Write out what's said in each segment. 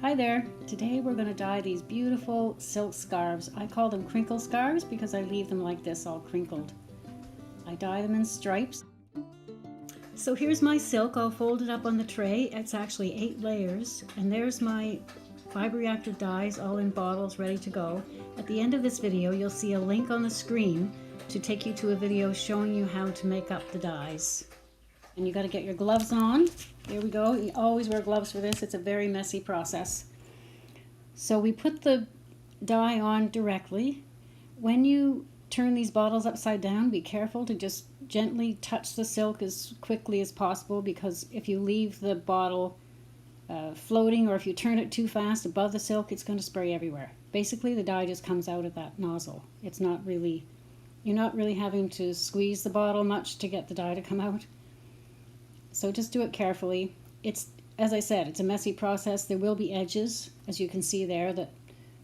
Hi there! Today we're going to dye these beautiful silk scarves. I call them crinkle scarves because I leave them like this, all crinkled. I dye them in stripes. So here's my silk all folded up on the tray. It's actually 8 layers, and there's my fiber reactor dyes all in bottles ready to go. At the end of this video you'll see a link on the screen to take you to a video showing you how to make up the dyes. And you got to get your gloves on. There we go. You always wear gloves for this. It's a very messy process. So we put the dye on directly. When you turn these bottles upside down, be careful to just gently touch the silk as quickly as possible, because if you leave the bottle floating, or if you turn it too fast above the silk, it's going to spray everywhere. Basically the dye just comes out of that nozzle. It's not really, you're not really having to squeeze the bottle much to get the dye to come out. So just do it carefully. It's, as I said, it's a messy process. There will be edges, as you can see there, that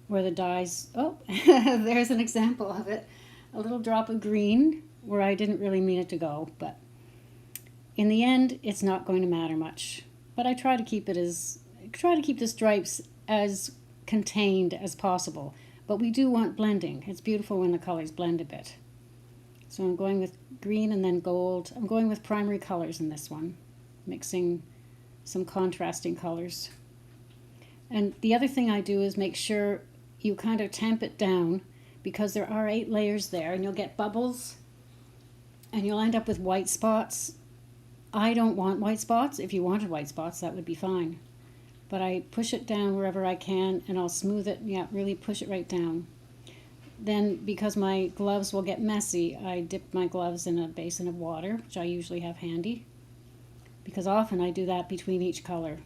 where the dyes, oh, there's an example of it. A little drop of green where I didn't really mean it to go, but in the end, it's not going to matter much. But I try to keep the stripes as contained as possible. But we do want blending. It's beautiful when the colors blend a bit. So I'm going with green and then gold. I'm going with primary colors in this one, mixing some contrasting colors. And the other thing I do is make sure you kind of tamp it down, because there are 8 layers there and you'll get bubbles and you'll end up with white spots. I don't want white spots. If you wanted white spots, that would be fine. But I push it down wherever I can, and I'll smooth it. Yeah, really push it right down. Then, because my gloves will get messy, I dip my gloves in a basin of water, which I usually have handy, because often I do that between each color.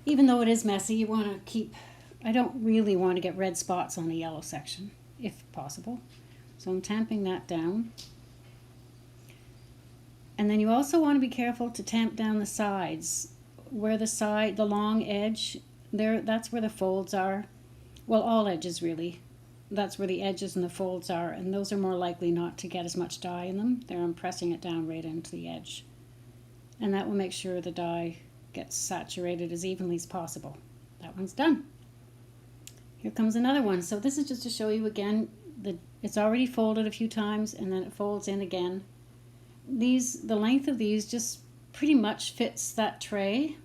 Even though it is messy, you want to keep, I don't really want to get red spots on the yellow section, if possible. So I'm tamping that down. And then you also want to be careful to tamp down the sides. Where the long edge, there, that's where the folds are. Well, all edges really. That's where the edges and the folds are, and those are more likely not to get as much dye in them. There I'm pressing it down right into the edge. And that will make sure the dye gets saturated as evenly as possible. That one's done. Here comes another one. So this is just to show you again, it's already folded a few times and then it folds in again. The length of these just pretty much fits that tray.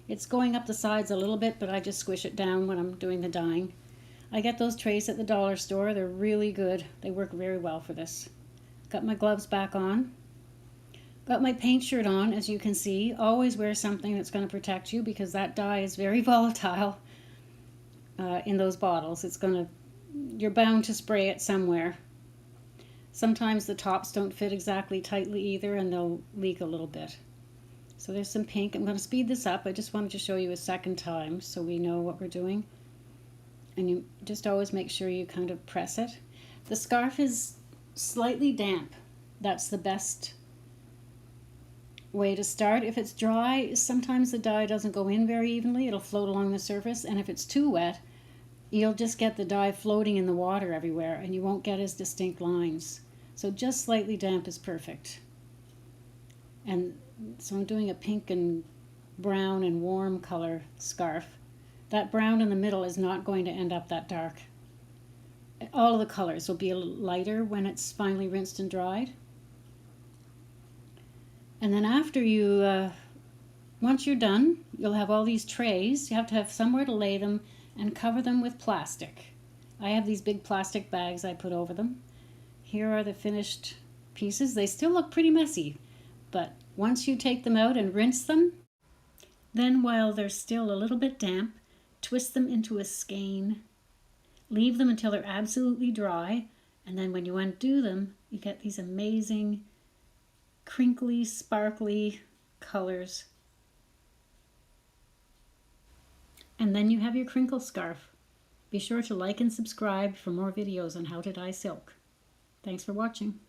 It's going up the sides a little bit, but I just squish it down when I'm doing the dyeing. I get those trays at the dollar store. They're really good. They work very well for this. Got my gloves back on. Got my paint shirt on, as you can see. Always wear something that's going to protect you, because that dye is very volatile in those bottles. You're bound to spray it somewhere. Sometimes the tops don't fit exactly tightly either, and they'll leak a little bit. So there's some pink. I'm going to speed this up. I just wanted to show you a second time so we know what we're doing. And you just always make sure you kind of press it. The scarf is slightly damp. That's the best way to start. If it's dry, sometimes the dye doesn't go in very evenly. It'll float along the surface, and if it's too wet, you'll just get the dye floating in the water everywhere, and you won't get as distinct lines. So just slightly damp is perfect. And so I'm doing a pink and brown and warm color scarf. That brown in the middle is not going to end up that dark. All of the colors will be a little lighter when it's finally rinsed and dried. And then after once you're done, you'll have all these trays. You have to have somewhere to lay them and cover them with plastic. I have these big plastic bags I put over them. Here are the finished pieces. They still look pretty messy, but once you take them out and rinse them, then while they're still a little bit damp, twist them into a skein. Leave them until they're absolutely dry, and then when you undo them, you get these amazing crinkly, sparkly colors. And then you have your crinkle scarf. Be sure to like and subscribe for more videos on how to dye silk. Thanks for watching.